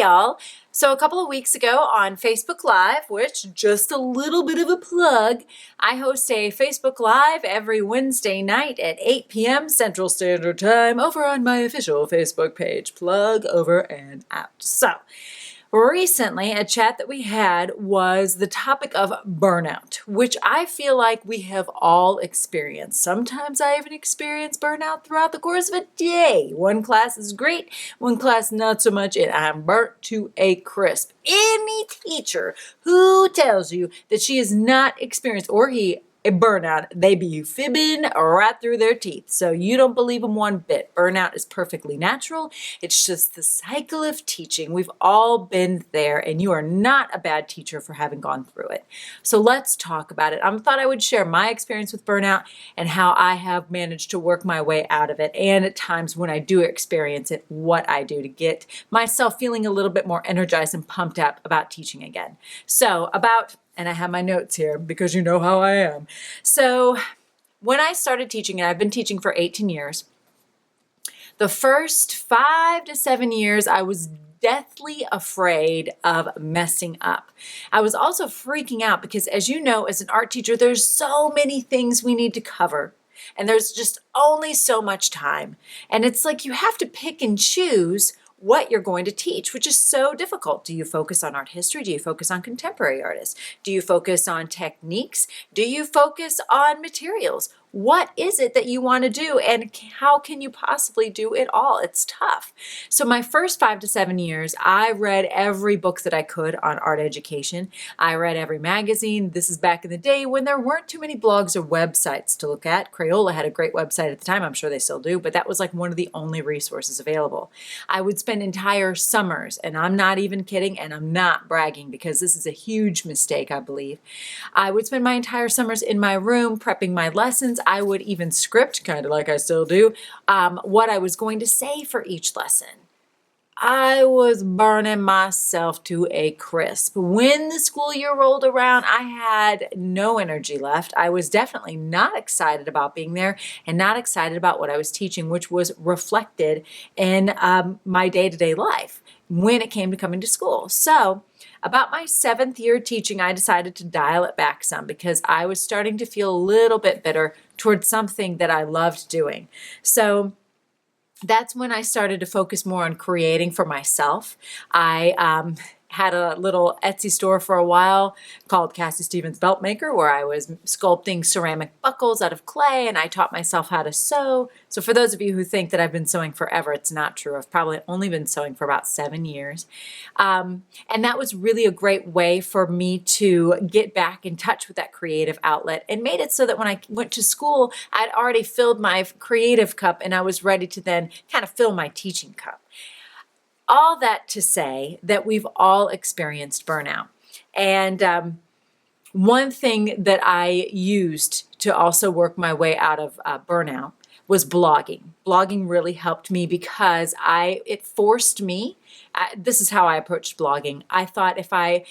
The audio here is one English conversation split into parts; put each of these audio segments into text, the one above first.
y'all. So a couple of weeks ago on Facebook Live, which just a little bit of a plug, I host a Facebook Live every Wednesday night at 8 p.m. Central Standard Time over on my official Facebook page. Plug over and out. So recently, a chat that we had was the topic of burnout, which I feel like we have all experienced. Sometimes I even experience burnout throughout the course of a day. One class is great, one class not so much, and I'm burnt to a crisp. Any teacher who tells you that she has not experienced, or he, a burnout, they be fibbing right through their teeth. So you don't believe them one bit. Burnout is perfectly natural. It's just the cycle of teaching. We've all been there, and you are not a bad teacher for having gone through it. So let's talk about it. I thought I would share my experience with burnout and how I have managed to work my way out of it, and at times when I do experience it, what I do to get myself feeling a little bit more energized and pumped up about teaching again. So and I have my notes here because you know how I am. So when I started teaching, and I've been teaching for 18 years, the first 5 to 7 years, I was deathly afraid of messing up. I was also freaking out because, as you know, as an art teacher, there's so many things we need to cover. And there's just only so much time. And it's like you have to pick and choose what you're going to teach, which is so difficult. Do you focus on art history? Do you focus on contemporary artists? Do you focus on techniques? Do you focus on materials? What is it that you want to do, and how can you possibly do it all? It's tough. So my first 5 to 7 years, I read every book that I could on art education. I read every magazine. This is back in the day when there weren't too many blogs or websites to look at. Crayola had a great website at the time. I'm sure they still do, but that was like one of the only resources available. I would spend entire summers, and I'm not even kidding, and I'm not bragging because this is a huge mistake, I believe. I would spend my entire summers in my room prepping my lessons. I would even script, kind of like I still do, what I was going to say for each lesson. I was burning myself to a crisp. When the school year rolled around, I had no energy left. I was definitely not excited about being there and not excited about what I was teaching, which was reflected in my day-to-day life when it came to coming to school. So about my 7th year teaching, I decided to dial it back some because I was starting to feel a little bit bitter towards something that I loved doing. So that's when I started to focus more on creating for myself. I had a little Etsy store for a while called Cassie Stevens Belt Maker, where I was sculpting ceramic buckles out of clay, and I taught myself how to sew. So for those of you who think that I've been sewing forever, it's not true. I've probably only been sewing for about 7 years. And that was really a great way for me to get back in touch with that creative outlet, and made it so that when I went to school, I'd already filled my creative cup and I was ready to then kind of fill my teaching cup. All that to say that we've all experienced burnout. And one thing that I used to also work my way out of burnout was blogging. Blogging really helped me because it forced me. This is how I approached blogging. I thought if I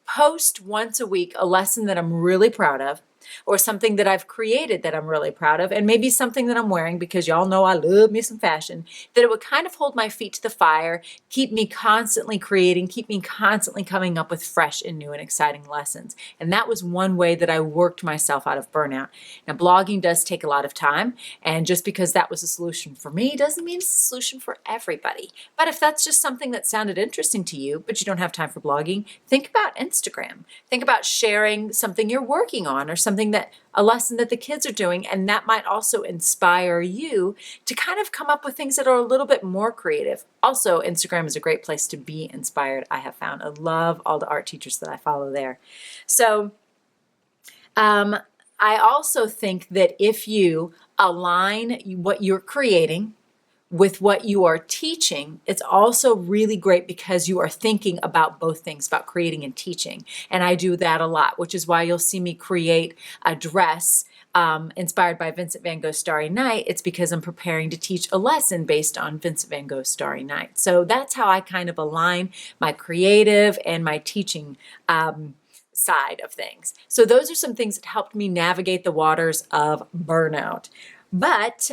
post once a week a lesson that I'm really proud of, or something that I've created that I'm really proud of, and maybe something that I'm wearing because y'all know I love me some fashion, that it would kind of hold my feet to the fire, keep me constantly creating, keep me constantly coming up with fresh and new and exciting lessons. And that was one way that I worked myself out of burnout. Now, blogging does take a lot of time, and just because that was a solution for me doesn't mean it's a solution for everybody. But if that's just something that sounded interesting to you, but you don't have time for blogging, think about Instagram. Think about sharing something you're working on, or a lesson that the kids are doing, and that might also inspire you to kind of come up with things that are a little bit more creative. Also, Instagram is a great place to be inspired, I have found. I love all the art teachers that I follow there. So I also think that if you align what you're creating with what you are teaching, it's also really great because you are thinking about both things, about creating and teaching. And I do that a lot, which is why you'll see me create a dress inspired by Vincent van Gogh's Starry Night. It's because I'm preparing to teach a lesson based on Vincent van Gogh's Starry Night. So that's how I kind of align my creative and my teaching side of things. So those are some things that helped me navigate the waters of burnout. But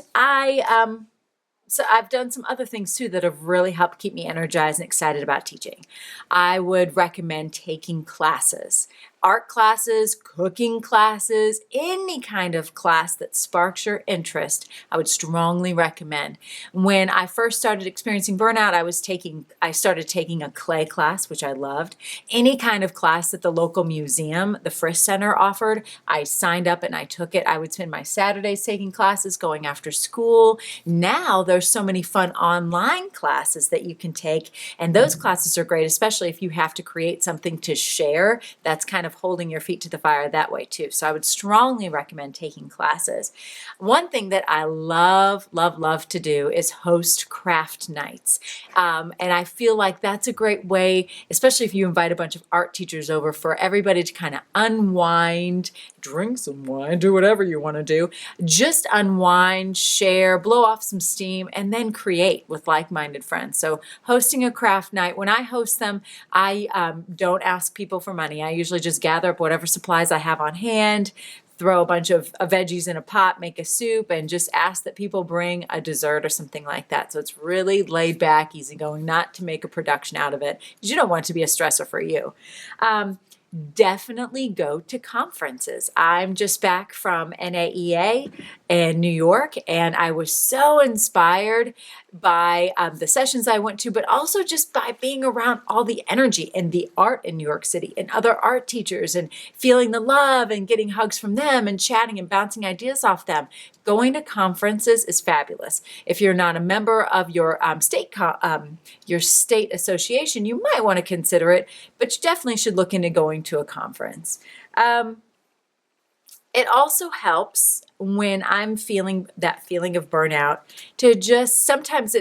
So I've done some other things too that have really helped keep me energized and excited about teaching. I would recommend taking classes, art classes, cooking classes, any kind of class that sparks your interest. I would strongly recommend. When I first started experiencing burnout, I started taking a clay class, which I loved. Any kind of class that the local museum, the Frisch Center, offered, I signed up and I took it. I would spend my Saturdays taking classes, going after school. Now there's so many fun online classes that you can take, and those classes are great, especially if you have to create something to share. That's kind of holding your feet to the fire that way too. So I would strongly recommend taking classes. One thing that I love to do is host craft nights. And I feel like that's a great way, especially if you invite a bunch of art teachers over, for everybody to kind of unwind, drink some wine, do whatever you want to do. Just unwind, share, blow off some steam, and then create with like-minded friends. So hosting a craft night, when I host them, I don't ask people for money. I usually just gather up whatever supplies I have on hand, throw a bunch of veggies in a pot, make a soup, and just ask that people bring a dessert or something like that. So it's really laid back, easygoing, not to make a production out of it, because you don't want it to be a stressor for you. Definitely go to conferences. I'm just back from NAEA in New York, and I was so inspired by the sessions I went to, but also just by being around all the energy and the art in New York City and other art teachers, and feeling the love and getting hugs from them and chatting and bouncing ideas off them. Going to conferences is fabulous. If you're not a member of your state association, you might want to consider it, but you definitely should look into going to a conference. It also helps when I'm feeling that feeling of burnout to just, sometimes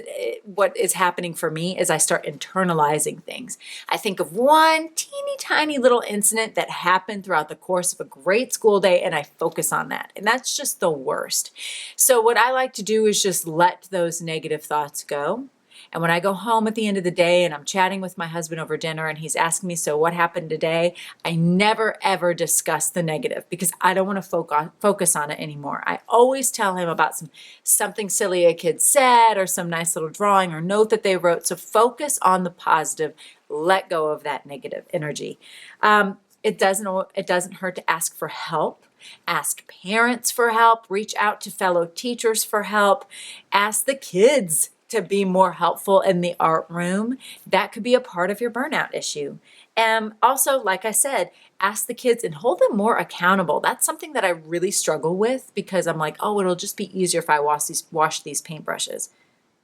what is happening for me is I start internalizing things. I think of one teeny tiny little incident that happened throughout the course of a great school day, and I focus on that. And that's just the worst. So what I like to do is just let those negative thoughts go. And when I go home at the end of the day and I'm chatting with my husband over dinner and he's asking me, so what happened today? I never, ever discuss the negative, because I don't want to focus on it anymore. I always tell him about something silly a kid said, or some nice little drawing or note that they wrote. So focus on the positive. Let go of that negative energy. It doesn't hurt to ask for help. Ask parents for help. Reach out to fellow teachers for help. Ask the kids to be more helpful in the art room. That could be a part of your burnout issue. Also, like I said, ask the kids and hold them more accountable. That's something that I really struggle with, because I'm like, oh, it'll just be easier if I wash these paintbrushes.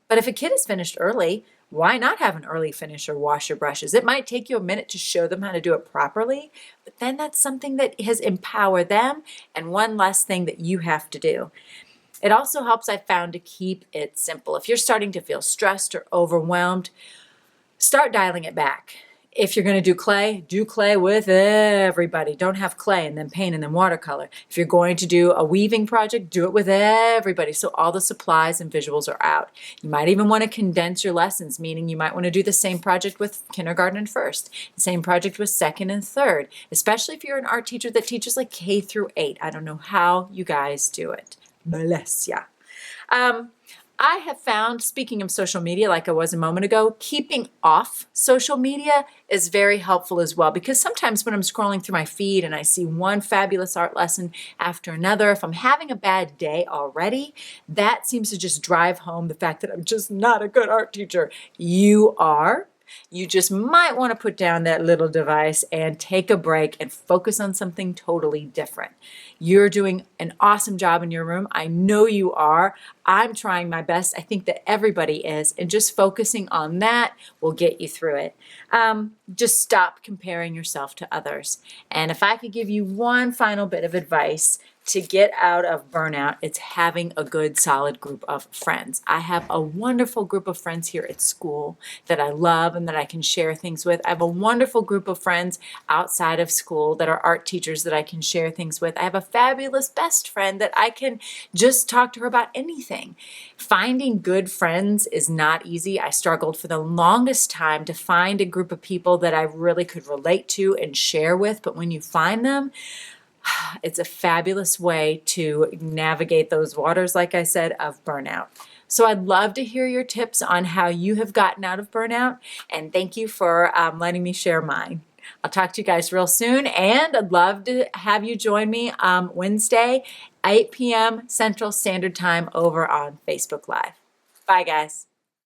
But if a kid is finished early, why not have an early finish or wash your brushes? It might take you a minute to show them how to do it properly, but then that's something that has empowered them, and one less thing that you have to do. It also helps, I've found, to keep it simple. If you're starting to feel stressed or overwhelmed, start dialing it back. If you're going to do clay with everybody. Don't have clay and then paint and then watercolor. If you're going to do a weaving project, do it with everybody, so all the supplies and visuals are out. You might even want to condense your lessons, meaning you might want to do the same project with kindergarten and first, the same project with second and third, especially if you're an art teacher that teaches like K through 8. I don't know how you guys do it. Bless ya. I have found, speaking of social media, like I was a moment ago, keeping off social media is very helpful as well, because sometimes when I'm scrolling through my feed and I see one fabulous art lesson after another, if I'm having a bad day already, that seems to just drive home the fact that I'm just not a good art teacher. You are. You just might want to put down that little device and take a break and focus on something totally different. You're doing an awesome job in your room. I know you are. I'm trying my best. I think that everybody is. And just focusing on that will get you through it. Just stop comparing yourself to others. And if I could give you one final bit of advice to get out of burnout, it's having a good, solid group of friends. I have a wonderful group of friends here at school that I love and that I can share things with. I have a wonderful group of friends outside of school that are art teachers that I can share things with. I have a fabulous best friend that I can just talk to her about anything. Finding good friends is not easy. I struggled for the longest time to find a group of people that I really could relate to and share with, but when you find them, it's a fabulous way to navigate those waters, like I said, of burnout. So I'd love to hear your tips on how you have gotten out of burnout, and thank you for letting me share mine. I'll talk to you guys real soon, and I'd love to have you join me Wednesday, 8 p.m. Central Standard Time over on Facebook Live. Bye, guys.